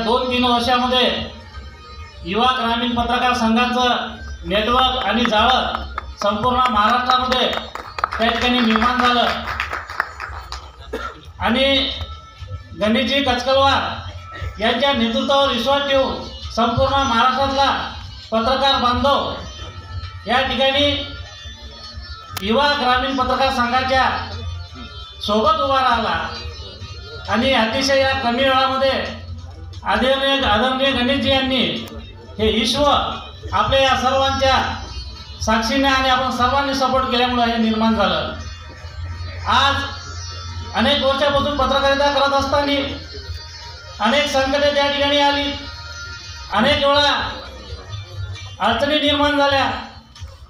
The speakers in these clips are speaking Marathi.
2-3 वर्षामध्ये युवा ग्रामीण पत्रकार संघाचं नेटवर्क आणि जाळं संपूर्ण महाराष्ट्रामध्ये त्या ठिकाणी निर्माण झालं आणि गणेशजी कचकलवार यांच्या नेतृत्वावर विश्वास ठेवून संपूर्ण महाराष्ट्रातला पत्रकार बांधव या ठिकाणी युवा ग्रामीण पत्रकार संघाच्या सोबत उभा राहिला आणि अतिशय या कमी वेळामध्ये आदरणीय गणेशजी यांनी हे विश्व आपल्या या सर्वांच्या साक्षीने आणि आपण सर्वांनी सपोर्ट केल्यामुळे हे निर्माण झालं। आज अनेक वर्षापासून पत्रकारिता करत असताना अनेक संकटे त्या ठिकाणी आली, अनेक वेळा अडचणी निर्माण झाल्या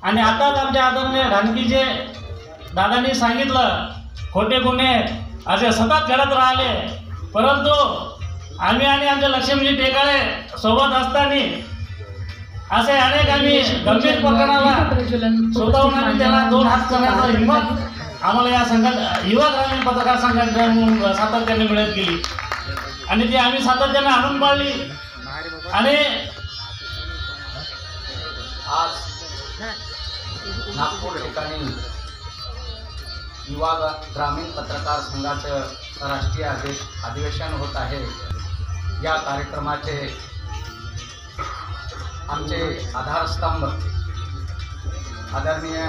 आणि आताच आमच्या आदरणीय ढानकीचे दादांनी सांगितलं खोटे गुन्हे असे सतत घडत राहिले, परंतु आम्ही आणि आमचे लक्ष्मीजी टेकाळे सोबत असताना असे अनेक आम्ही गंभीर प्रकरणाला स्वतःहून आम्ही त्याला 2 हात करण्याचा हिंमत आम्हाला या संघात युवा ग्रामीण पत्रकार संघाकडून सातत्याने मिळत गेली आणि ती आम्ही सातत्याने आणून पाळली आणि आज नागपूर ठिकाणी युवा ग्रामीण पत्रकार संघाचं राष्ट्रीय अधिवेशन होत आहे। या कार्यक्रमाचे आमचे आधारस्तंभ आदरणीय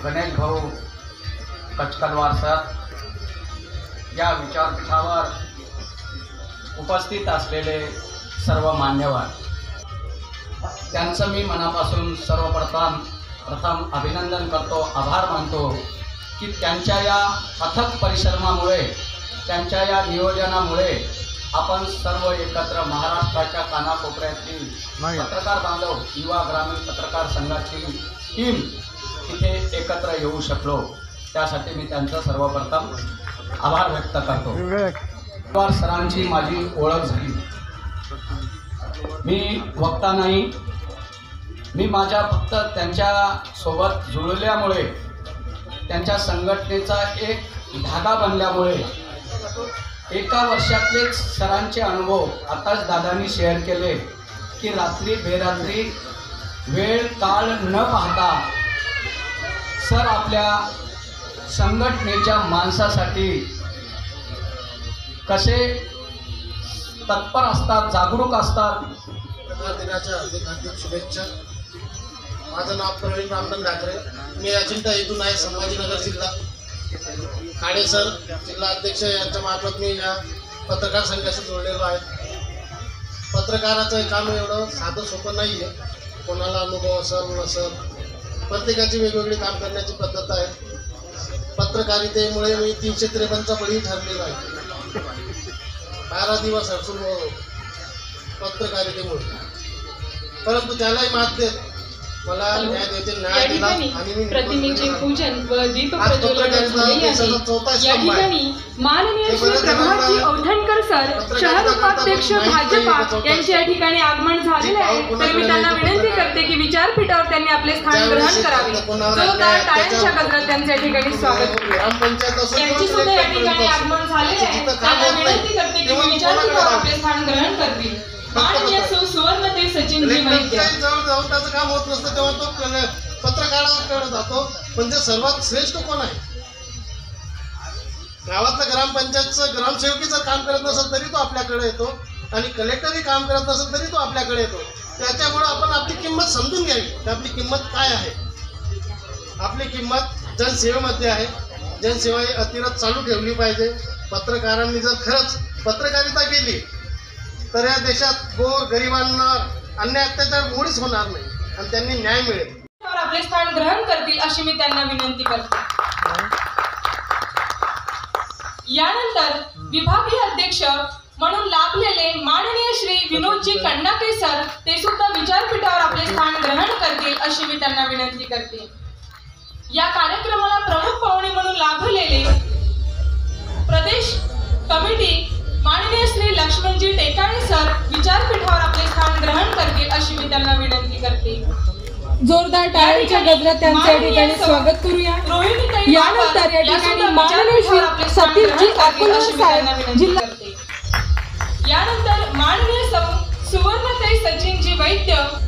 गणेश भाऊ कचकलवार सर, या विचारपीठावर उपस्थित असलेले सर्व मान्यवर, त्यांचं मी मनापासून प्रथम अभिनंदन करतो, आभार मानतो की त्यांच्या या अथक परिश्रमामुळे, त्यांच्या या नियोजनामुळे आपण सर्व एकत्र महाराष्ट्राच्या कानाकोपऱ्यातील पत्रकार बांधव युवा ग्रामीण पत्रकार संघाची टीम इथे एकत्र येऊ शकलो। त्यासाठी मी त्यांचा सर्वप्रथम आभार व्यक्त करतो। कचकलवार सरांची माझी ओळख झाली, मी वक्ता नाही, मी माझ्या फक्त त्यांच्या सोबत जुळल्यामुळे, त्यांच्या संघटनेचा एक धागा बनल्यामुळे एका वर्षातलेच सरांचे अनुभव आताच दादांनी शेअर केले की रात्री बेरात्री वेळ काळ न पाहता सर आपल्या संघटनेच्या माणसासाठी कसे तत्पर असतात, जागरूक असतात। दिनाच्या हार्दिक शुभेच्छा। माझं नाव प्रवीण रामदान ढाकरे, मी अजिंठा येथून आहे, संभाजीनगर जिल्हा। खाडे सर जिल्हा अध्यक्ष यांच्या मार्फत मी या पत्रकार संघाशी जोडलेलो आहे। पत्रकाराचं काम एवढं साधं सोपं नाही आहे, कोणाला अनुभव असेल नसेल, प्रत्येकाची वेगवेगळी काम करण्याची पद्धत आहे। पत्रकारितेमुळे मी 353चा बळी ठरलेला आहे, 12 दिवस अडचून पत्रकारितेमुळे, परंतु त्यालाही मात देत मला न्याय देते, न्याय दिला आणि मी प्रतिमेचे पूजन व दीप प्रज्वलन झाले आहे। या ठिकाणी माननीय श्री प्रभातजी औठणकर सर, शहर उपाध्यक्ष भाजपा यांचे या ठिकाणी आगमन झालेले आहे, तर मी त्यांना विनंती करते की विचारपीठावर त्यांनी आपले स्थान ग्रहण करावे। जोरदार टाळ्यांच्या गजरात त्यांचे या ठिकाणी स्वागत करूया। यांची सुद्धा या ठिकाणी आगमन झालेले आहे, त्यांना विनंती करते की विचारपीठावर आपले स्थान ग्रहण करतील। माननीय सुवर्णदेव सचिनजी वैद्य, जाऊन त्याचं काम होत नसतं तेव्हा तो पत्रकाराकडे जातो, पण ते सर्वात श्रेष्ठ कोण आहे? गावातलं ग्रामपंचायतचं ग्रामसेवकीचं काम करत नसेल तरी तो आपल्याकडे येतो आणि कलेक्टरही काम करत नसेल तरी तो आपल्याकडे येतो। त्याच्यामुळे आपण आपली किंमत समजून घ्यावी की आपली किंमत काय आहे। आपली किंमत जनसेवेमध्ये आहे, जनसेवा ही अतिरथ चालू ठेवली पाहिजे। पत्रकारांनी जर खरंच पत्रकारिता केली तर या देशात गोर गरिबांना अन्याय अत्याचार मुळीच होणार नाही आणि त्यांनी न्याय मिळेल। आपले स्थान ग्रहण करतील अशी मी त्यांना विनंती करते। यानंतर विभागीय अध्यक्ष म्हणून लाभलेले माननीय श्री विनोदजी कण्णाके सर, ते सुद्धा विचारपीठावर आपले स्थान ग्रहण करतील अशी मी त्यांना विनंती करते। या कार्यक्रमाला प्रमुख पाहुणे म्हणून लाभलेले प्रदेश कमिटी माननीय श्री लक्ष्मणजी टेकाळे सर, विचारपीठावर आपले स्थान ग्रहण करतील अशी मी त्यांना विनंती करते। जोरदार टाळ्यांच्या गजरात त्यांचे या ठिकाणी स्वागत करूया। यानंतर या ठिकाणी माननीय श्री सतीशजी अकोला साहेब जिल्हा सचिनजी वैद्य